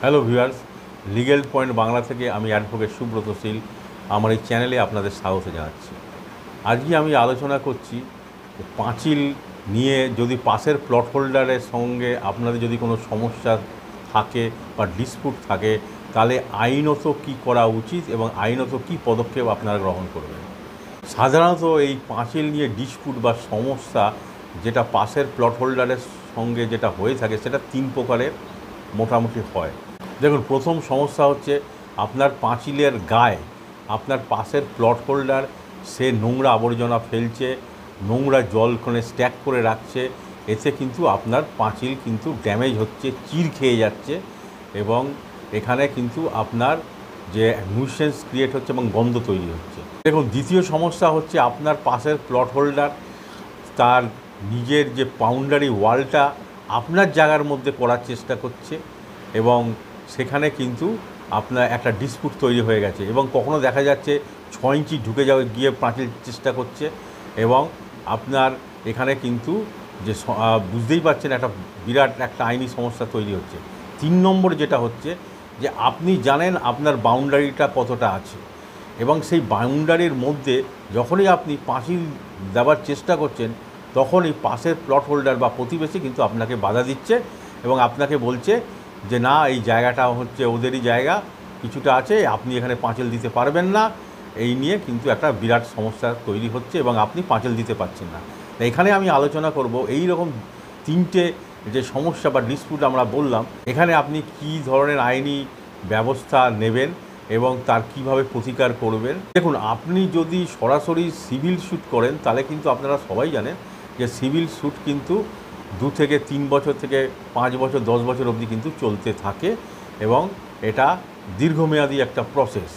Hello viewers, legal point Bangla থেকে আমি advocate Subrata শীল আমার এই চ্যানেলে আপনাদের স্বাগত জানাচ্ছি। আজকে আমি আলোচনা করছি পাঁচিল নিয়ে। যদি পাশের প্লট হোল্ডারের সঙ্গে আপনাদের যদি কোনো সমস্যা থাকে বা ডিসপুট থাকে, তাহলে আইনত কী করা উচিত এবং আইনত কী পদক্ষেপ আপনারা গ্রহণ করবেন। সাধারণত এই পাঁচিল নিয়ে ডিসপুট বা সমস্যা যেটা পাশের প্লট হোল্ডারের সঙ্গে যেটা হয়ে থাকে, সেটা তিন প্রকারের মোটামুটি হয়। দেখুন, প্রথম সমস্যা হচ্ছে আপনার পাঁচিলের গায়ে আপনার পাশের প্লট হোল্ডার সে নোংরা আবর্জনা ফেলছে, নোংরা জল ওখানে স্ট্যাক করে রাখছে। এতে কিন্তু আপনার পাঁচিল কিন্তু ড্যামেজ হচ্ছে, চির খেয়ে যাচ্ছে এবং এখানে কিন্তু আপনার যে নিউসেন্স ক্রিয়েট হচ্ছে এবং গন্ধ তৈরি হচ্ছে। দেখুন, দ্বিতীয় সমস্যা হচ্ছে আপনার পাশের প্লট হোল্ডার তার নিজের যে বাউন্ডারি ওয়ালটা আপনার জায়গার মধ্যে করার চেষ্টা করছে এবং সেখানে কিন্তু আপনার একটা ডিসপুট তৈরি হয়ে গেছে এবং কখনো দেখা যাচ্ছে 6 ইঞ্চি ঢুকে গিয়ে পাঁচিল চেষ্টা করছে এবং আপনার এখানে কিন্তু যে বুঝতেই পারছেন একটা বিরাট একটা আইনি সমস্যা তৈরি হচ্ছে। 3 নম্বর যেটা হচ্ছে যে আপনি জানেন আপনার বাউন্ডারিটা কতটা আছে এবং সেই বাউন্ডারির মধ্যে যখনই আপনি পাঁচিল দেওয়ার চেষ্টা করছেন, তখন এই পাশের প্লট হোল্ডার বা প্রতিবেশী কিন্তু আপনাকে বাধা দিচ্ছে এবং আপনাকে বলছে যে না, এই জায়গাটা হচ্ছে ওদেরই জায়গা, কিছুটা আছে, আপনি এখানে পাঁচিল দিতে পারবেন না। এই নিয়ে কিন্তু একটা বিরাট সমস্যা তৈরি হচ্ছে এবং আপনি পাঁচিল দিতে পারছেন না। এখানে আমি আলোচনা করব এই রকম 3টে যে সমস্যা বা ডিসপুট আমরা বললাম, এখানে আপনি কী ধরনের আইনি ব্যবস্থা নেবেন এবং তার কিভাবে প্রতিকার করবেন। দেখুন, আপনি যদি সরাসরি সিভিল স্যুট করেন, তাহলে কিন্তু আপনারা সবাই জানেন যে সিভিল স্যুট কিন্তু 2 থেকে 3 বছর থেকে 5 বছর 10 বছর অবধি কিন্তু চলতে থাকে এবং এটা দীর্ঘমেয়াদী একটা প্রসেস।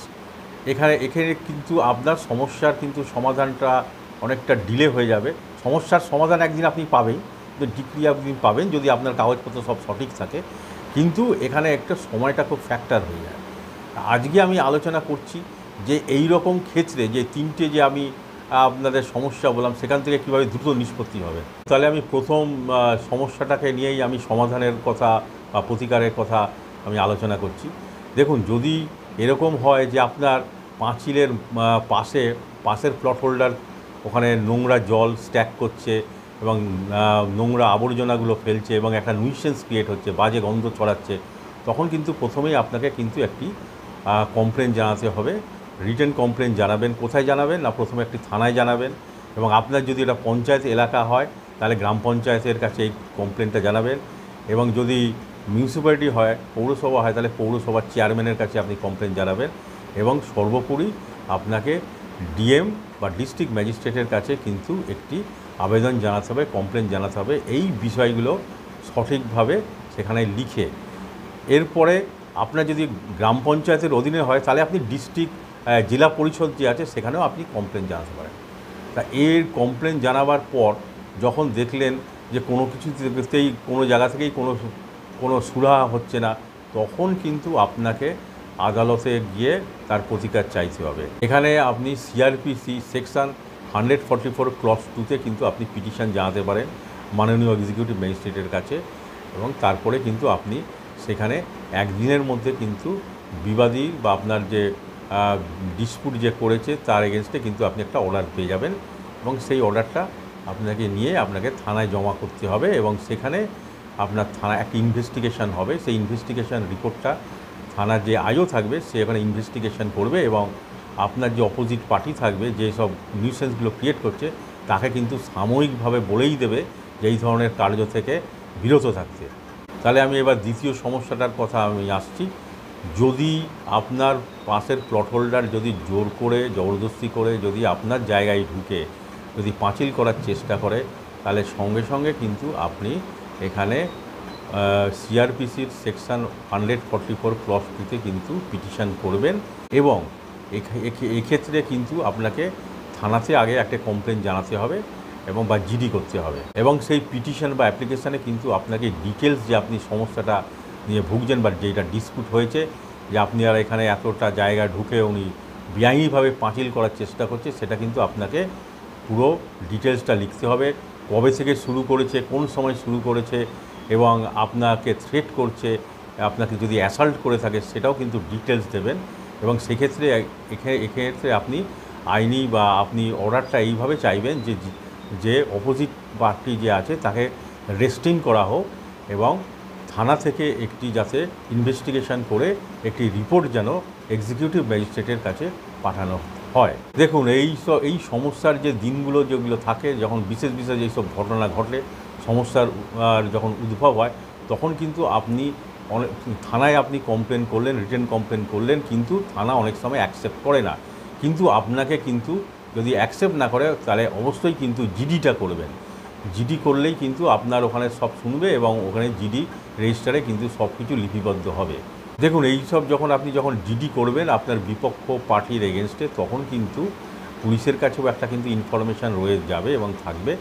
এখানে কিন্তু আপনার সমস্যার কিন্তু সমাধানটা অনেকটা ডিলে হয়ে যাবে। সমস্যার সমাধান একদিন আপনি পাবেন, ডিক্রি একদিন পাবেন যদি আপনার কাগজপত্র সব সঠিক থাকে, কিন্তু এখানে একটা সময়টা খুব ফ্যাক্টর হয়ে যায়। আজকে আমি আলোচনা করছি যে এই রকম ক্ষেত্রে যে 3টে যে আমি আপনাদের সমস্যা বললাম, সেখান থেকে কীভাবে দ্রুত নিষ্পত্তি হবে। তাহলে আমি প্রথম সমস্যাটাকে নিয়েই আমি সমাধানের কথা বা প্রতিকারের কথা আমি আলোচনা করছি। দেখুন, যদি এরকম হয় যে আপনার পাঁচিলের পাশের প্লট হোল্ডার ওখানে নোংরা জল স্ট্যাক করছে এবং নোংরা আবর্জনাগুলো ফেলছে এবং একটা নিউসেন্স ক্রিয়েট হচ্ছে, বাজে গন্ধ ছড়াচ্ছে, তখন কিন্তু প্রথমেই আপনাকে কিন্তু একটি কমপ্লেন জানাতে হবে। রিটেন কমপ্লেন জানাবেন। কোথায় জানাবেন না, প্রথমে একটি থানায় জানাবেন এবং আপনার যদি এটা পঞ্চায়েত এলাকা হয় তাহলে গ্রাম পঞ্চায়েতের কাছে এই কমপ্লেনটা জানাবেন এবং যদি মিউনিসিপ্যালিটি হয়, পৌরসভা হয়, তাহলে পৌরসভার চেয়ারম্যানের কাছে আপনি কমপ্লেন জানাবেন এবং সর্বোপরি আপনাকে ডিএম বা ডিস্ট্রিক্ট ম্যাজিস্ট্রেটের কাছে কিন্তু একটি আবেদন জানাতে হবে, কমপ্লেন জানাতে হবে এই বিষয়গুলো সঠিকভাবে সেখানে লিখে। এরপরে আপনার যদি গ্রাম পঞ্চায়েতের অধীনে হয়, তাহলে আপনি ডিস্ট্রিক্ট জেলা পরিষদ যে আছে সেখানেও আপনি কমপ্লেন জানাতে পারেন। তা এর কমপ্লেন জানাবার পর যখন দেখলেন যে কোনো কিছুতেই কোনো জায়গা থেকেই কোনো সুরাহা হচ্ছে না, তখন কিন্তু আপনাকে আদালতে গিয়ে তার প্রতিকার চাইতে হবে। এখানে আপনি সিআরপিসি সেকশন 144 ক্লজ 2-তে কিন্তু আপনি পিটিশন জানাতে পারেন মাননীয় এক্সিকিউটিভ ম্যাজিস্ট্রেটের কাছে এবং তারপরে কিন্তু আপনি সেখানে একদিনের মধ্যে কিন্তু বিবাদী বা আপনার যে ডিসপুট যে করেছে তার এগেনস্টে কিন্তু আপনি একটা অর্ডার পেয়ে যাবেন এবং সেই অর্ডারটা আপনাকে নিয়ে আপনাকে থানায় জমা করতে হবে এবং সেখানে আপনার থানায় একটা ইনভেস্টিগেশন হবে। সেই ইনভেস্টিগেশন রিপোর্টটা থানার যে আইও থাকবে সে এখানে ইনভেস্টিগেশন করবে এবং আপনার যে অপোজিট পার্টি থাকবে যে সব নিউসেন্সগুলো ক্রিয়েট করছে তাকে কিন্তু সাময়িকভাবে বলেই দেবে যে এই ধরনের কার্য থেকে বিরত থাকতে। তাহলে আমি এবার দ্বিতীয় সমস্যাটার কথা আমি আসছি। যদি আপনার পাশের প্লট হোল্ডার যদি জোর করে জবরদস্তি করে যদি আপনার জায়গায় ঢুকে যদি পাঁচিল করার চেষ্টা করে, তাহলে সঙ্গে সঙ্গে কিন্তু আপনি এখানে সিআরপিসির সেকশন 144 ক্লজ 2-তে কিন্তু পিটিশন করবেন এবং এক্ষেত্রে কিন্তু আপনাকে থানাতে আগে একটা কমপ্লেন জানাতে হবে এবং বা জিডি করতে হবে এবং সেই পিটিশন বা অ্যাপ্লিকেশানে কিন্তু আপনাকে ডিটেলস যে আপনি সমস্যাটা নিয়ে ভুগছেন বা যেটা ডিসপুট হয়েছে, যে আপনি আর এখানে এতটা জায়গা ঢুকে উনি বেআইনিভাবে পাঁচিল করার চেষ্টা করছে, সেটা কিন্তু আপনাকে পুরো ডিটেলসটা লিখতে হবে। কবে থেকে শুরু করেছে, কোন সময় শুরু করেছে এবং আপনাকে থ্রেট করছে, আপনাকে যদি অ্যাসাল্ট করে থাকে সেটাও কিন্তু ডিটেলস দেবেন, এবং সেক্ষেত্রে এক্ষেত্রে আপনি আইনি বা আপনি অর্ডারটা এইভাবে চাইবেন যে অপোজিট পার্টি যে আছে তাকে রেস্টিং করা হোক, এবং থানা থেকে একটি যাতে ইনভেস্টিগেশন করে একটি রিপোর্ট যেন এক্সিকিউটিভ ম্যাজিস্ট্রেটের কাছে পাঠানো হয়। দেখুন, এই সমস্যার যে দিনগুলো যেগুলো থাকে, যখন বিশেষ এইসব ঘটনা ঘটলে সমস্যার যখন উদ্ভব হয়, তখন কিন্তু আপনি থানায় আপনি কমপ্লেন করলেন, রিটেন কমপ্লেন করলেন, কিন্তু থানা অনেক সময় অ্যাকসেপ্ট করে না। কিন্তু আপনাকে কিন্তু যদি অ্যাকসেপ্ট না করে তাহলে অবশ্যই কিন্তু জিডিটা করবেন। জিডি করলেই কিন্তু আপনার ওখানে সব শুনবে, এবং ওখানে জিডি রেজিস্টারে কিন্তু সব কিছু লিপিবদ্ধ হবে। দেখুন, এইসব আপনি যখন জিডি করবেন আপনার বিপক্ষ পার্টির এগেনস্টে, তখন কিন্তু পুলিশের কাছেও একটা কিন্তু ইনফরমেশান রয়ে যাবে এবং থাকবে,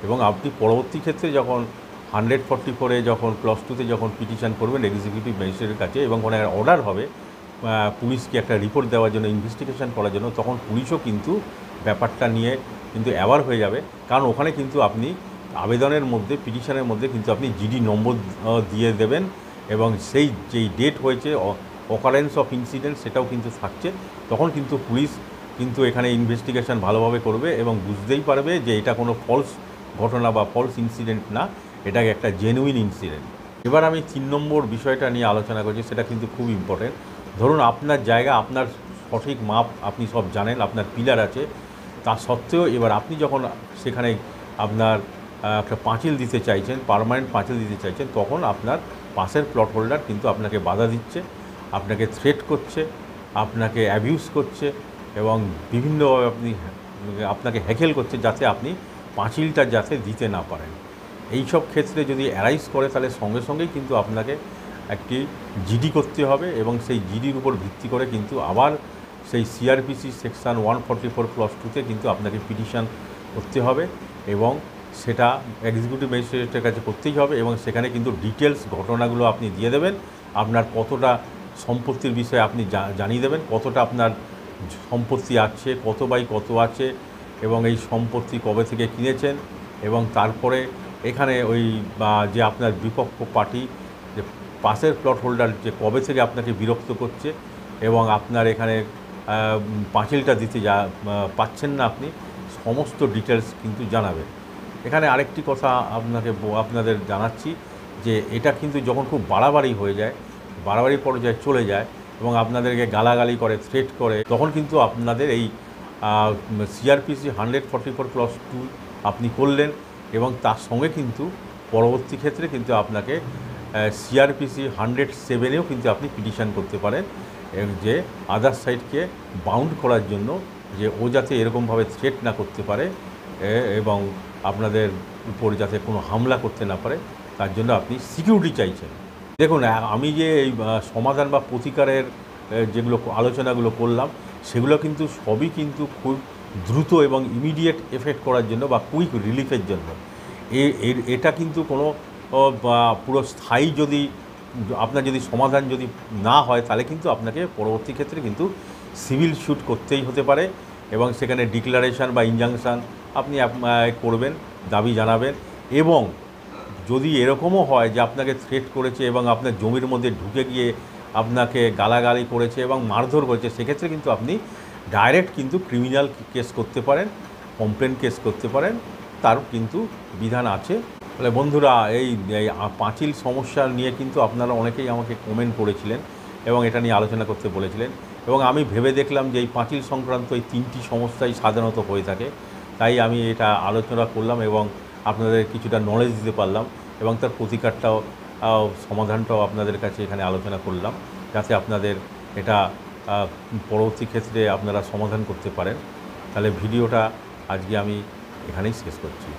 এবং আপনি পরবর্তী ক্ষেত্রে যখন 144-এ যখন ক্লজ 2-তে যখন পিটিশন করবেন এক্সিকিউটিভ ম্যাজিস্ট্রেটের কাছে, এবং কোনো অর্ডার হবে পুলিশকে একটা রিপোর্ট দেওয়ার জন্য, ইনভেস্টিগেশন করার জন্য, তখন পুলিশও কিন্তু ব্যাপারটা নিয়ে কিন্তু অ্যাওয়ার হয়ে যাবে। কারণ ওখানে কিন্তু আপনি আবেদনের মধ্যে, পিটিশনের মধ্যে কিন্তু আপনি জিডি নম্বর দিয়ে দেবেন, এবং যেই ডেট হয়েছে অকারেন্স অফ ইনসিডেন্ট সেটাও কিন্তু থাকছে। তখন কিন্তু পুলিশ কিন্তু এখানে ইনভেস্টিগেশন ভালোভাবে করবে এবং বুঝতেই পারবে যে এটা কোনো ফলস ঘটনা বা ফলস ইনসিডেন্ট না, এটা একটা জেনুইন ইনসিডেন্ট। এবার আমি 3 নম্বর বিষয়টা নিয়ে আলোচনা করছি, সেটা কিন্তু খুব ইম্পর্টেন্ট। ধরুন, আপনার জায়গা, আপনার সঠিক মাপ আপনি সব জানেন, আপনার পিলার আছে, তা সত্ত্বেও এবার আপনি যখন সেখানে আপনার একটা পাঁচিল দিতে চাইছেন, পার্মানেন্ট পাঁচিল দিতে চাইছেন, তখন আপনার পাশের প্লট হোল্ডার কিন্তু আপনাকে বাধা দিচ্ছে, আপনাকে থ্রেট করছে, আপনাকে অ্যাবিউজ করছে, এবং বিভিন্নভাবে আপনাকে হ্যাকেল করছে, যাতে আপনি পাঁচিলটা যাতে দিতে না পারেন। এই সব ক্ষেত্রে যদি অ্যারাইজ করে, তাহলে সঙ্গে সঙ্গেই কিন্তু আপনাকে একটি জিডি করতে হবে, এবং সেই জিডির উপর ভিত্তি করে কিন্তু আবার সেই সিআরপিসি সেকশন 144 ক্লজ 2-তে কিন্তু আপনাকে পিটিশন করতে হবে, এবং সেটা এক্সিকিউটিভ ম্যাজিস্ট্রেটের কাছে করতেই হবে, এবং সেখানে কিন্তু ডিটেলস ঘটনাগুলো আপনি দিয়ে দেবেন। আপনার কতটা সম্পত্তির বিষয়ে আপনি জানিয়ে দেবেন, কতটা আপনার সম্পত্তি আছে, কত বাই কত আছে, এবং এই সম্পত্তি কবে থেকে কিনেছেন, এবং তারপরে এখানে যে আপনার বিপক্ষ পার্টি, যে পাশের প্লট হোল্ডার যে কবে থেকে আপনাকে বিরক্ত করছে, এবং আপনার এখানে পাঁচিলটা দিতে পাচ্ছেন না, আপনি সমস্ত ডিটেলস কিন্তু জানাবেন। এখানে আরেকটি কথা আপনাদের জানাচ্ছি, যে এটা কিন্তু যখন খুব বাড়াবাড়ি হয়ে যায়, বাড়াবাড়ি পর্যায়ে চলে যায়, এবং আপনাদেরকে গালাগালি করে, থ্রেট করে, তখন কিন্তু আপনাদের এই সিআরপিসি 144 ক্লজ 2 আপনি করলেন, এবং তার সঙ্গে কিন্তু পরবর্তী ক্ষেত্রে কিন্তু আপনাকে সিআরপিসি 107-এও কিন্তু আপনি পিটিশন করতে পারেন, যে আদার সাইডকে বাউন্ড করার জন্য, যে ও যাতে এরকমভাবে থ্রেট না করতে পারে, এবং আপনাদের উপর যাতে কোনো হামলা করতে না পারে, তার জন্য আপনি সিকিউরিটি চাইছেন। দেখুন, আমি যে এই সমাধান বা প্রতিকারের যেগুলো আলোচনাগুলো করলাম, সেগুলো কিন্তু সবই কিন্তু খুব দ্রুত এবং ইমিডিয়েট এফেক্ট করার জন্য বা কুইক রিলিফের জন্য। এটা কিন্তু কোনো পুরো স্থায়ী আপনার যদি সমাধান যদি না হয়, তাহলে কিন্তু আপনাকে পরবর্তী ক্ষেত্রে কিন্তু সিভিল স্যুট করতেই হতে পারে, এবং সেখানে ডিক্লারেশন বা ইনজাংশন আপনি করবেন, দাবি জানাবেন। এবং যদি এরকমও হয় যে আপনাকে থ্রেট করেছে এবং আপনার জমির মধ্যে ঢুকে গিয়ে আপনাকে গালাগালি করেছে এবং মারধর করেছে, সেক্ষেত্রে কিন্তু আপনি ডাইরেক্ট কিন্তু ক্রিমিনাল কেস করতে পারেন, কমপ্লেন কেস করতে পারেন, তার কিন্তু বিধান আছে। তাহলে বন্ধুরা, এই পাঁচিল সমস্যা নিয়ে কিন্তু আপনারা অনেকেই আমাকে কমেন্ট করেছিলেন এবং এটা নিয়ে আলোচনা করতে বলেছিলেন, এবং আমি ভেবে দেখলাম যে এই পাঁচিল সংক্রান্ত এই 3টি সমস্যাই সাধারণত হয়ে থাকে, তাই আমি এটা আলোচনা করলাম এবং আপনাদের কিছুটা নলেজ দিতে পারলাম, এবং তার প্রতিকারটাও সমাধানটাও আপনাদের কাছে এখানে আলোচনা করলাম, যাতে আপনাদের এটা পরবর্তী ক্ষেত্রে আপনারা সমাধান করতে পারেন। তাহলে ভিডিওটা আজকে আমি এখানেই শেষ করছি।